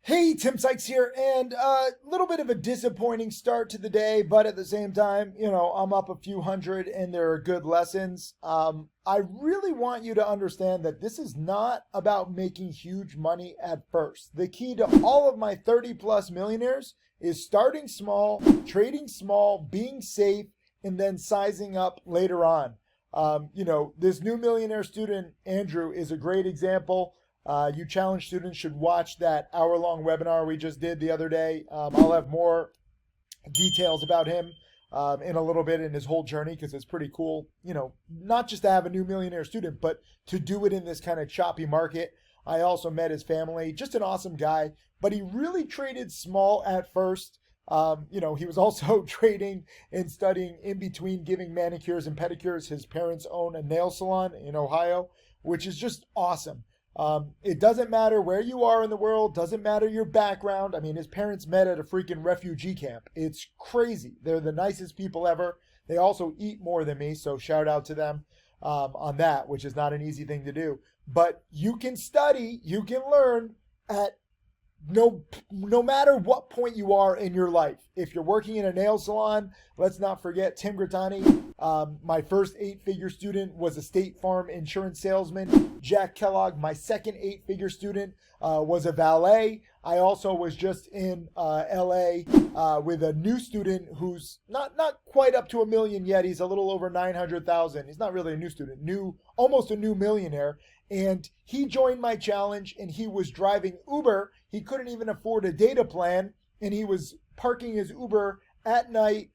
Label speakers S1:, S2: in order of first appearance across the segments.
S1: Hey, Tim Sykes here, and a little bit of a disappointing start to the day, but at the same time, I'm up a few hundred and there are good lessons. I really want you to understand that this is not about making huge money at first. The key to all of my 30 plus millionaires is starting small, trading small, being safe, and then sizing up later on. This new millionaire student, Andrew, is a great example. You challenge students should watch that hour-long webinar we just did the other day. I'll have more details about him in a little bit in his whole journey because it's pretty cool. Not just to have a new millionaire student, but to do it in this kind of choppy market. I also met his family, just an awesome guy, but he really traded small at first. He was also trading and studying in between giving manicures and pedicures. His parents own a nail salon in Ohio, which is just awesome. It doesn't matter where you are in the world, doesn't matter your background. I mean, his parents met at a freaking refugee camp. It's crazy. They're the nicest people ever. They also eat more than me, so shout out to them on that, which is not an easy thing to do. But you can study, you can learn at no matter what point you are in your life. If you're working in a nail salon, let's not forget Tim Grattani. My first 8-figure student was a State Farm insurance salesman. Jack Kellogg, my second 8-figure student, was a valet. I also was just in LA with a new student who's not quite up to a million yet. He's a little over 900,000. He's not really a new student, almost a new millionaire. And he joined my challenge and he was driving Uber. He couldn't even afford a data plan. And he was parking his Uber at night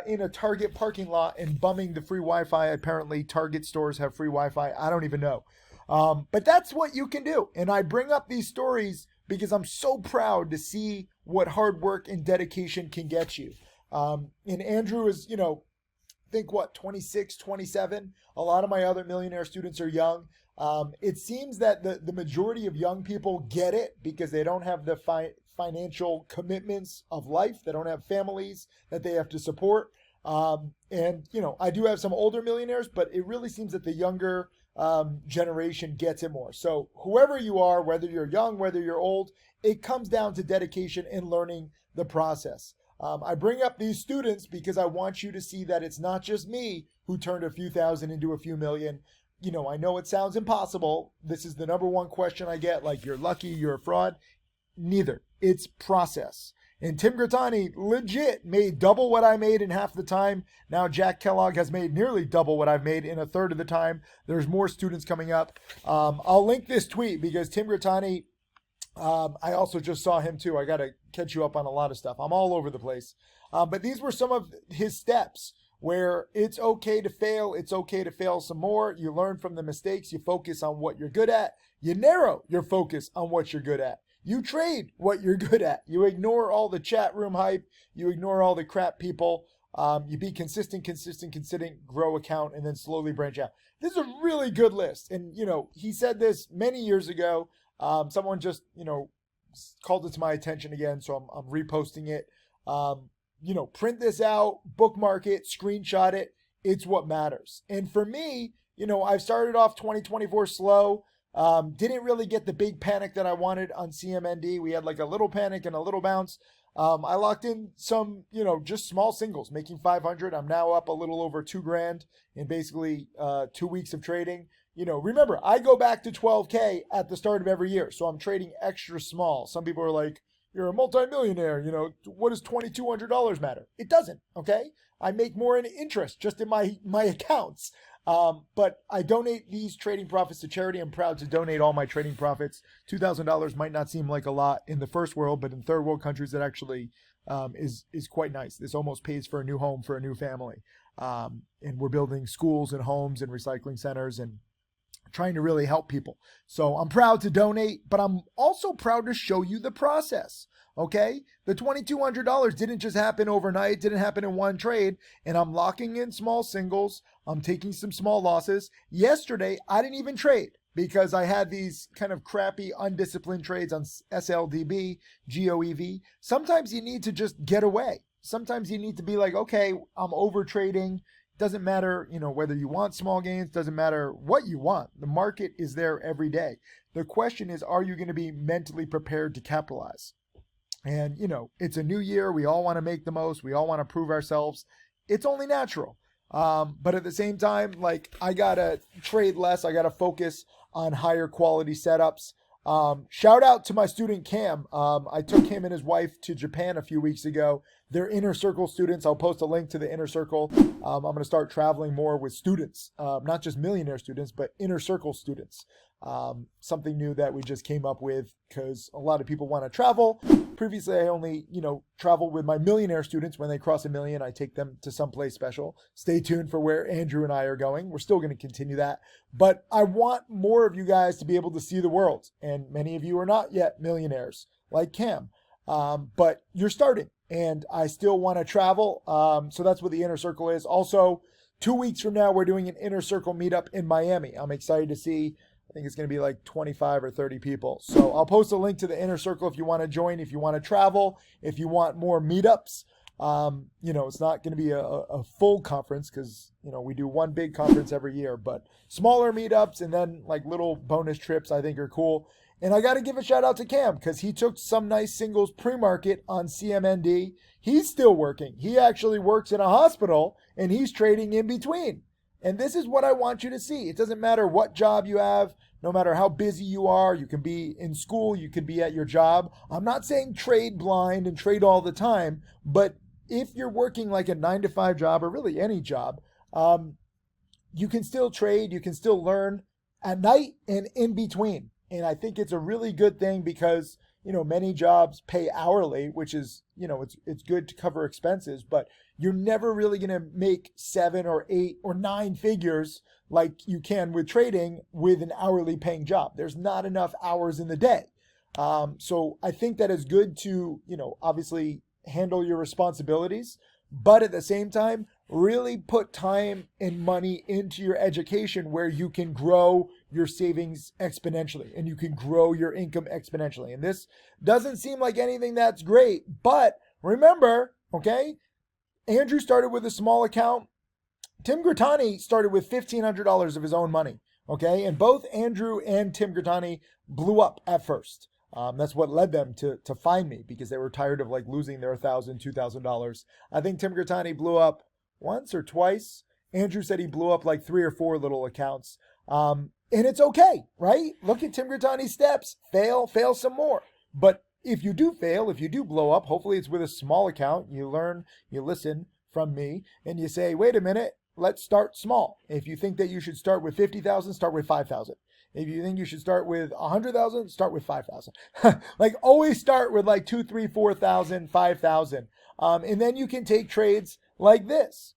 S1: in a Target parking lot and bumming the free Wi-Fi. Apparently Target stores have free Wi-Fi. I don't even know. But that's what you can do. And I bring up these stories because I'm so proud to see what hard work and dedication can get you. And Andrew is, think 26, 27. A lot of my other millionaire students are young. It seems that the majority of young people get it because they don't have the financial commitments of life. They don't have families that they have to support. I do have some older millionaires, but it really seems that the younger generation gets it more. So whoever you are, whether you're young, whether you're old, it comes down to dedication and learning the process. I bring up these students because I want you to see that it's not just me who turned a few thousand into a few million. I know it sounds impossible. This is the number one question I get, like, you're lucky, you're a fraud. Neither. It's process. And Tim Grattani legit made double what I made in half the time. Now Jack Kellogg has made nearly double what I've made in a third of the time. There's more students coming up. I'll link this tweet because Tim Grattani, I also just saw him too. I got to catch you up on a lot of stuff. I'm all over the place. But these were some of his steps where it's okay to fail. It's okay to fail some more. You learn from the mistakes. You focus on what you're good at. You narrow your focus on what you're good at. You trade what you're good at. You ignore all the chat room hype. You ignore all the crap people. You be consistent, grow account, and then slowly branch out. This is a really good list. And, he said this many years ago. Someone just, called it to my attention again. So I'm reposting it. Print this out, bookmark it, screenshot it. It's what matters. And for me, I've started off 2024 slow. Didn't really get the big panic that I wanted on CMND. We had like a little panic and a little bounce. I locked in some, just small singles, making 500. I'm now up a little over $2,000 in basically 2 weeks of trading. Remember, I go back to 12K at the start of every year. So I'm trading extra small. Some people are like, you're a multi-millionaire, what does $2,200 matter? It doesn't, okay? I make more in interest just in my accounts. But I donate these trading profits to charity. I'm proud to donate all my trading profits. $2,000 might not seem like a lot in the first world, but in third world countries, it actually is quite nice. This almost pays for a new home for a new family. And we're building schools and homes and recycling centers and trying to really help people. So I'm proud to donate, but I'm also proud to show you the process. Okay? The $2,200 didn't just happen overnight, didn't happen in one trade, and I'm locking in small singles. I'm taking some small losses. Yesterday, I didn't even trade because I had these kind of crappy, undisciplined trades on SLDB, GOEV. Sometimes you need to just get away. Sometimes you need to be like, okay, I'm over trading. Doesn't matter, whether you want small gains, doesn't matter what you want. The market is there every day. The question is, are you going to be mentally prepared to capitalize? And, it's a new year. We all want to make the most. We all want to prove ourselves. It's only natural. But at the same time, I got to trade less. I got to focus on higher quality setups. Shout out to my student Cam. I took him and his wife to Japan a few weeks ago. They're Inner Circle students. I'll post a link to the Inner Circle. I'm going to start traveling more with students, not just Millionaire students, but Inner Circle students. Something new that we just came up with because a lot of people want to travel. Previously, I only, traveled with my Millionaire students. When they cross 1 million, I take them to someplace special. Stay tuned for where Andrew and I are going. We're still going to continue that. But I want more of you guys to be able to see the world. And many of you are not yet millionaires like Cam. But you're starting. And I still want to travel. So that's what the Inner Circle is. Also, 2 weeks from now, we're doing an Inner Circle meetup in Miami. I'm excited to see. I think it's going to be like 25 or 30 people. So I'll post a link to the Inner Circle if you want to join, if you want to travel, if you want more meetups. It's not going to be a full conference because, we do one big conference every year, but smaller meetups and then little bonus trips I think are cool. And I got to give a shout out to Cam because he took some nice singles pre-market on CMND. He's still working. He actually works in a hospital and he's trading in between. And this is what I want you to see. It doesn't matter what job you have, no matter how busy you are. You can be in school, you could be at your job. I'm not saying trade blind and trade all the time, but if you're working like a 9-to-5 job or really any job, you can still trade, you can still learn at night and in between. And I think it's a really good thing because, many jobs pay hourly, which is, it's good to cover expenses, but you're never really going to make 7 or 8 or 9 figures like you can with trading with an hourly paying job. There's not enough hours in the day. So I think that it's good to, obviously handle your responsibilities, but at the same time, really put time and money into your education where you can grow your savings exponentially and you can grow your income exponentially. And this doesn't seem like anything that's great, but remember, okay, Andrew started with a small account. Tim Grattani started with $1,500 of his own money, okay? And both Andrew and Tim Grattani blew up at first. That's what led them to find me because they were tired of losing their $1,000, $2,000. I think Tim Grattani blew up once or twice. Andrew said he blew up 3 or 4 little accounts. And it's okay, right? Look at Tim Grattani's steps. Fail some more. But if you do fail, if you do blow up, hopefully it's with a small account. You learn, you listen from me, and you say, wait a minute, let's start small. If you think that you should start with 50,000, start with 5,000. If you think you should start with 100,000, start with 5,000. Always start with 2, 3, 4,000, 5,000. And then you can take trades like this.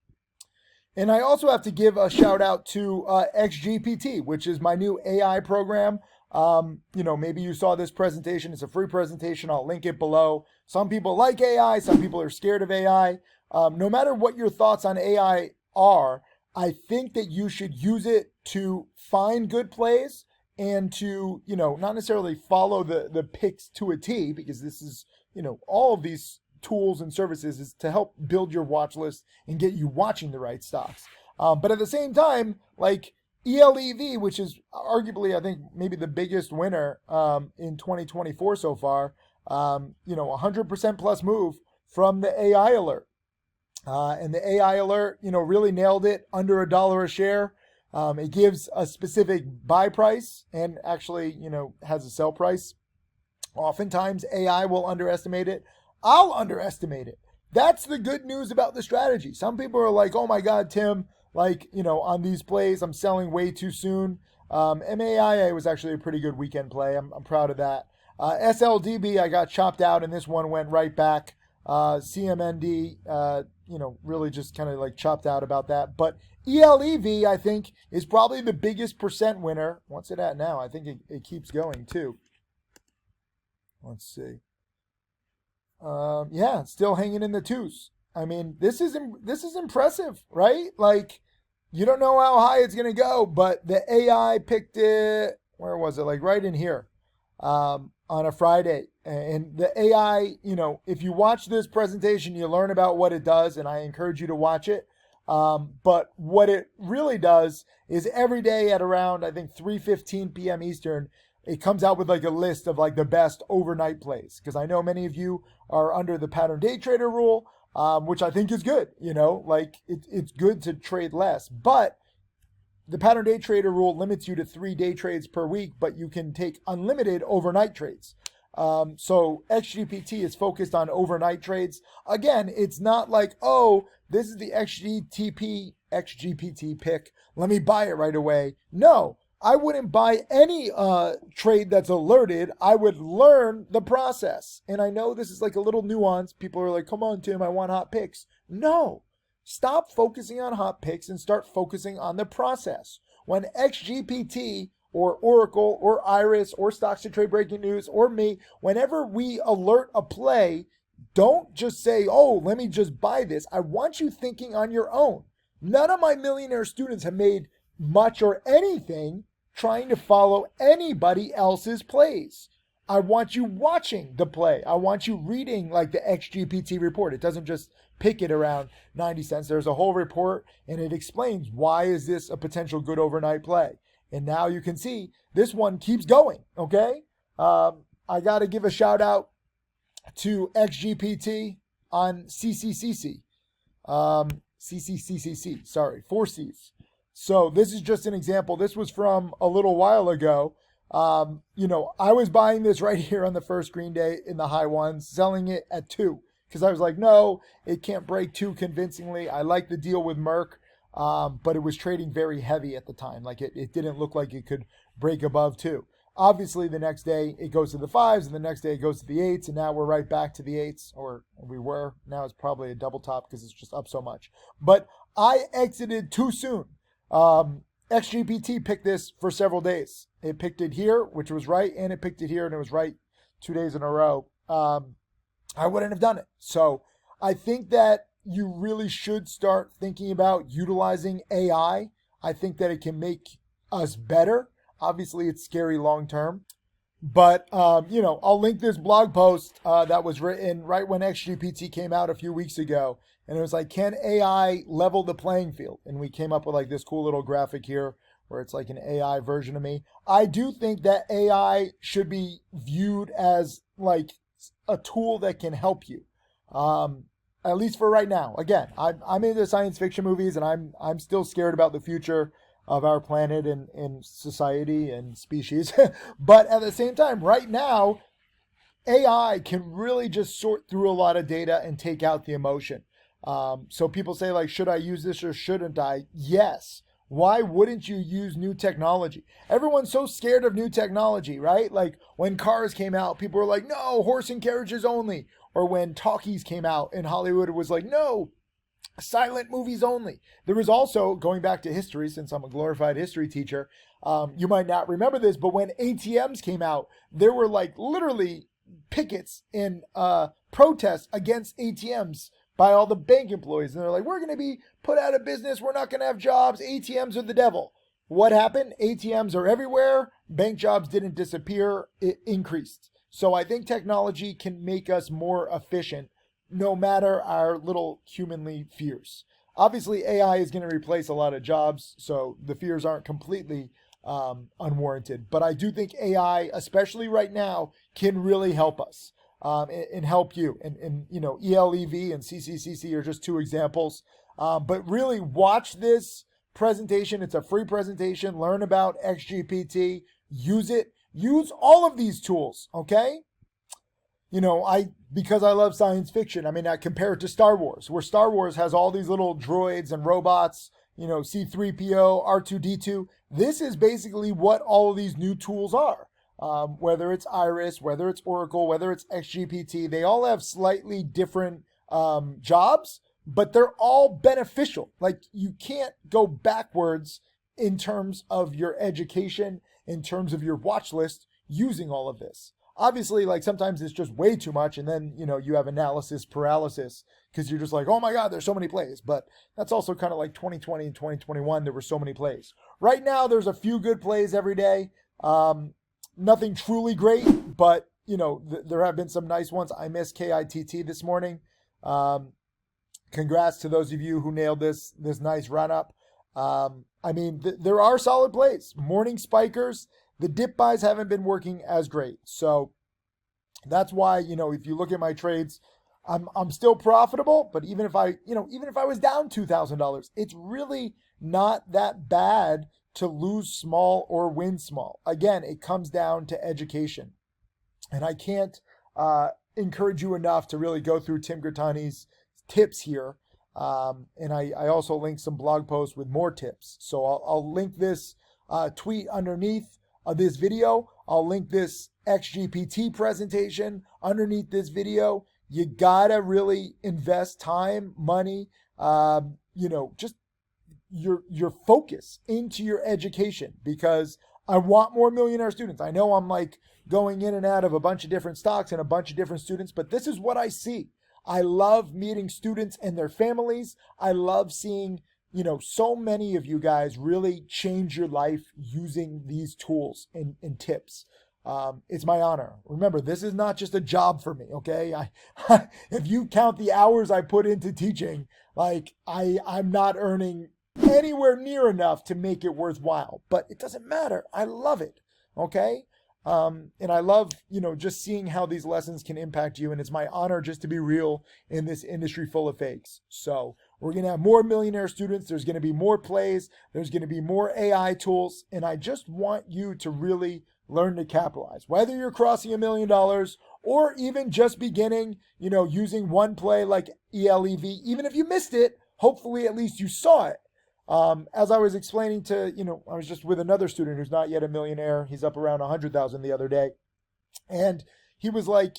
S1: And I also have to give a shout out to XGPT, which is my new AI program. Maybe you saw this presentation. It's a free presentation. I'll link it below. Some people like AI. Some people are scared of AI. No matter what your thoughts on AI are, I think that you should use it to find good plays and to, not necessarily follow the picks to a T, because this is, all of these tools and services is to help build your watch list and get you watching the right stocks. But at the same time, ELEV, which is arguably, I think, maybe the biggest winner in 2024 so far, 100% plus move from the AI alert. And the AI alert, really nailed it, under $1 a share. It gives a specific buy price and actually, has a sell price. Oftentimes AI will underestimate it. I'll underestimate it. That's the good news about the strategy. Some people are like, oh my God, Tim, on these plays, I'm selling way too soon. MAIA was actually a pretty good weekend play. I'm proud of that. SLDB, I got chopped out and this one went right back. CMND, really just kind of chopped out about that. But ELEV, I think, is probably the biggest percent winner. What's it at now? I think it keeps going too. Let's see. Yeah, still hanging in the twos. I mean, this is impressive, right? You don't know how high it's going to go, but the AI picked it, where was it? Right in here, on a Friday. And the AI, if you watch this presentation, you learn about what it does, and I encourage you to watch it. But what it really does is every day at around, I think, 3:15 p.m. Eastern, it comes out with like a list of like the best overnight plays. Because I know many of you are under the pattern day trader rule, which I think is good. Like it's good to trade less. But the pattern day trader rule limits you to 3 day trades per week, but you can take unlimited overnight trades. So XGPT is focused on overnight trades. Again, it's not like, oh, this is the XGPT pick, let me buy it right away. No, I wouldn't buy any trade that's alerted. I would learn the process. And I know this is like a little nuance. People are like, come on, Tim, I want hot picks. No, stop focusing on hot picks and start focusing on the process. When XGPT or Oracle or Iris or Stocks to Trade Breaking News or me, whenever we alert a play, don't just say, oh, let me just buy this. I want you thinking on your own. None of my millionaire students have made much or anything trying to follow anybody else's plays. I want you watching the play. I want you reading like the XGPT report. It doesn't just pick it around 90 cents. There's a whole report and it explains why is this a potential good overnight play. And now you can see this one keeps going, okay? I got to give a shout out to XGPT on CCCC. CCCCC, sorry, 4 C's. So this is just an example. This was from a little while ago. I was buying this right here on the first green day in the high ones, selling it at 2 because I was like, no, it can't break 2 convincingly. I like the deal with Merck. But it was trading very heavy at the time. Like it didn't look like it could break above 2. Obviously, the next day it goes to the 5s, and the next day it goes to the 8s, and now we're right back to the 8s, or we were. Now it's probably a double top because it's just up so much. But I exited too soon. XGPT picked this for several days. It picked it here, which was right, and it picked it here, and it was right 2 days in a row. I wouldn't have done it. So I think that you really should start thinking about utilizing AI. I think that it can make us better. Obviously, it's scary long term. But, I'll link this blog post that was written right when XGPT came out a few weeks ago. And it was like, can AI level the playing field? And we came up with like this cool little graphic here where it's like an AI version of me. I do think that AI should be viewed as like a tool that can help you. At least for right now. Again, I'm into science fiction movies, and I'm still scared about the future of our planet and society and species. But at the same time, right now, AI can really just sort through a lot of data and take out the emotion. So people say, like, should I use this or shouldn't I? Yes. Why wouldn't you use new technology? Everyone's so scared of new technology, right? Like when cars came out, people were like, no, horse and carriages only. Or when talkies came out in Hollywood, it was like, no, silent movies only. There was also, going back to history, since I'm a glorified history teacher, you might not remember this, but when ATMs came out, there were like literally pickets and protests against ATMs by all the bank employees. And they're like, we're going to be put out of business. We're not going to have jobs. ATMs are the devil. What happened? ATMs are everywhere. Bank jobs didn't disappear. It increased. So I think technology can make us more efficient no matter our little humanly fears. Obviously, AI is going to replace a lot of jobs, so the fears aren't completely unwarranted. But I do think AI, especially right now, can really help us and help you. And ELEV and CCCC are just 2 examples. But really watch this presentation. It's a free presentation. Learn about XGPT. Use it. Use all of these tools, okay? Because I love science fiction, I compare it to Star Wars, where Star Wars has all these little droids and robots, C-3PO, R2-D2. This is basically what all of these new tools are. Whether it's Iris, whether it's Oracle, whether it's XGPT, they all have slightly different jobs, but they're all beneficial. Like you can't go backwards in terms of your education, in terms of your watch list using all of this. Obviously, like sometimes it's just way too much, and then you have analysis paralysis because you're just like, oh my God, there's so many plays. But that's also kind of like 2020 and 2021. There were so many plays. Right now, there's a few good plays every day. Nothing truly great, but there have been some nice ones. I missed KITT this morning because congrats to those of you who nailed this nice run up. I mean, there are solid plays. Morning spikers, the dip buys haven't been working as great. So that's why, if you look at my trades, I'm still profitable, but even if I was down $2,000, it's really not that bad to lose small or win small. Again, it comes down to education. And I can't encourage you enough to really go through Tim Grattani's tips here. And I also link some blog posts with more tips. So I'll link this tweet underneath this video. I'll link this XGPT presentation underneath this video. You gotta really invest time, money, just your focus into your education, because I want more millionaire students. I know I'm like going in and out of a bunch of different stocks and a bunch of different students, but this is what I see. I love meeting students and their families. I love seeing, so many of you guys really change your life using these tools and tips. It's my honor. Remember, this is not just a job for me, okay? If you count the hours I put into teaching, I'm not earning anywhere near enough to make it worthwhile, but it doesn't matter. I love it, okay? And I love, just seeing how these lessons can impact you. And it's my honor just to be real in this industry full of fakes. So we're going to have more millionaire students. There's going to be more plays. There's going to be more AI tools. And I just want you to really learn to capitalize, whether you're crossing $1 million or even just beginning, using one play like ELEV. Even if you missed it, hopefully at least you saw it. As I was explaining to, I was just with another student who's not yet a millionaire. He's up around 100,000 the other day. And he was like,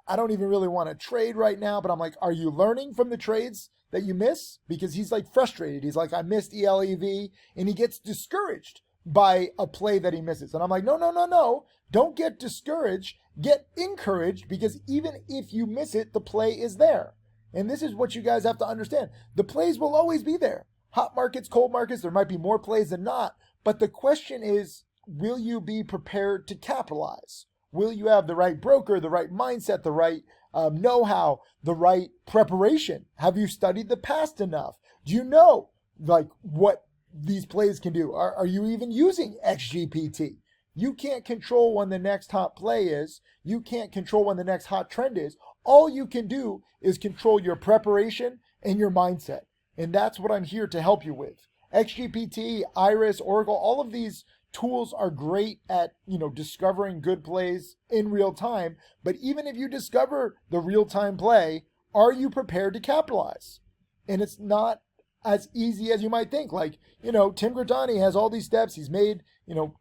S1: I don't even really want to trade right now, but I'm like, are you learning from the trades that you miss? Because he's like frustrated. He's like, I missed ELEV, and he gets discouraged by a play that he misses. And I'm like, no. Don't get discouraged. Get encouraged, because even if you miss it, the play is there. And this is what you guys have to understand. The plays will always be there. Hot markets, cold markets, there might be more plays than not. But the question is, will you be prepared to capitalize? Will you have the right broker, the right mindset, the right know-how, the right preparation? Have you studied the past enough? Do you know what these plays can do? Are you even using XGPT? You can't control when the next hot play is. You can't control when the next hot trend is. All you can do is control your preparation and your mindset. And that's what I'm here to help you with. XGPT, Iris, Oracle, all of these tools are great at, discovering good plays in real time. But even if you discover the real-time play, are you prepared to capitalize? And it's not as easy as you might think. Tim Grattani has all these steps. He's made,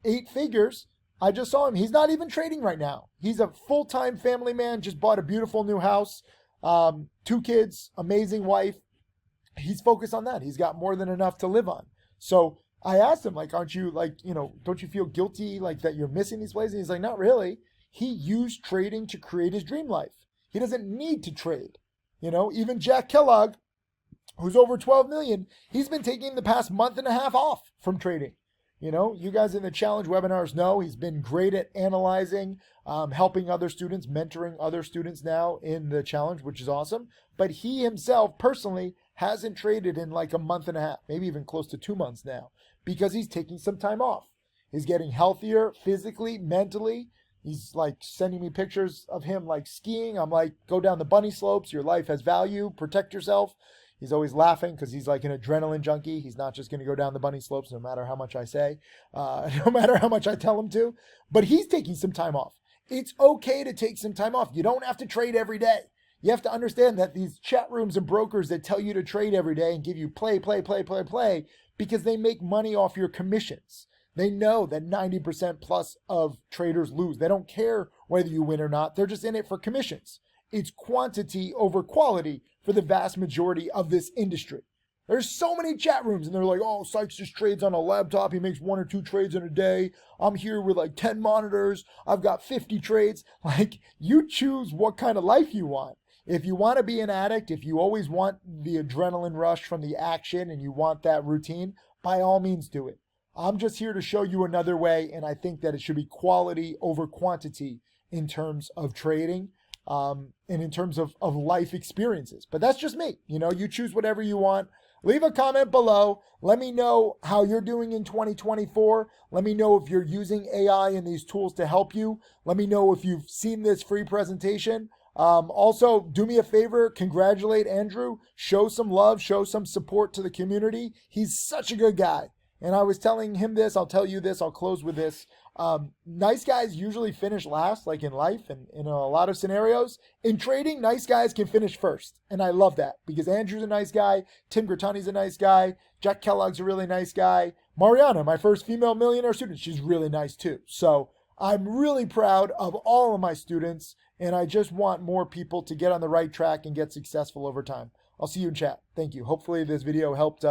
S1: 8 figures. I just saw him. He's not even trading right now. He's a full-time family man, just bought a beautiful new house, 2 kids, amazing wife. He's focused on that. He's got more than enough to live on. So I asked him, aren't you don't you feel guilty that you're missing these plays? And he's like, not really. He used trading to create his dream life. He doesn't need to trade. Even Jack Kellogg, who's over 12 million, he's been taking the past month and a half off from trading. You guys in the challenge webinars know he's been great at analyzing, helping other students, mentoring other students now in the challenge, which is awesome. But he himself personally hasn't traded in a month and a half, maybe even close to 2 months now, because he's taking some time off. He's getting healthier physically, mentally. He's sending me pictures of him skiing. I'm like, go down the bunny slopes. Your life has value. Protect yourself. He's always laughing because he's an adrenaline junkie. He's not just going to go down the bunny slopes no matter how much I say, no matter how much I tell him to. But he's taking some time off. It's okay to take some time off. You don't have to trade every day. You have to understand that these chat rooms and brokers that tell you to trade every day and give you play, because they make money off your commissions. They know that 90% plus of traders lose. They don't care whether you win or not. They're just in it for commissions. It's quantity over quality for the vast majority of this industry. There's so many chat rooms, and they're like, oh, Sykes just trades on a laptop. He makes 1 or 2 trades in a day. I'm here with 10 monitors. I've got 50 trades. You choose what kind of life you want. If you want to be an addict, if you always want the adrenaline rush from the action and you want that routine, by all means do it. I'm just here to show you another way, and I think that it should be quality over quantity in terms of trading. and in terms of life experiences. But that's just me. You know, you choose whatever you want. Leave a comment below. Let me know how you're doing in 2024. Let me know if you're using AI and these tools to help you. Let me know if you've seen this free presentation. Also, do me a favor, congratulate Andrew, show some love, show some support to the community. He's such a good guy. And I was telling him this, I'll tell you this, I'll close with this. Nice guys usually finish last, like in life and in a lot of scenarios. In trading, nice guys can finish first. And I love that because Andrew's a nice guy. Tim Grattani's a nice guy. Jack Kellogg's a really nice guy. Mariana, my first female millionaire student, she's really nice too. So I'm really proud of all of my students, and I just want more people to get on the right track and get successful over time. I'll see you in chat. Thank you. Hopefully this video helped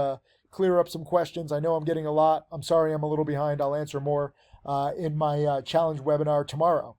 S1: clear up some questions. I know I'm getting a lot. I'm sorry I'm a little behind. I'll answer more in my challenge webinar tomorrow.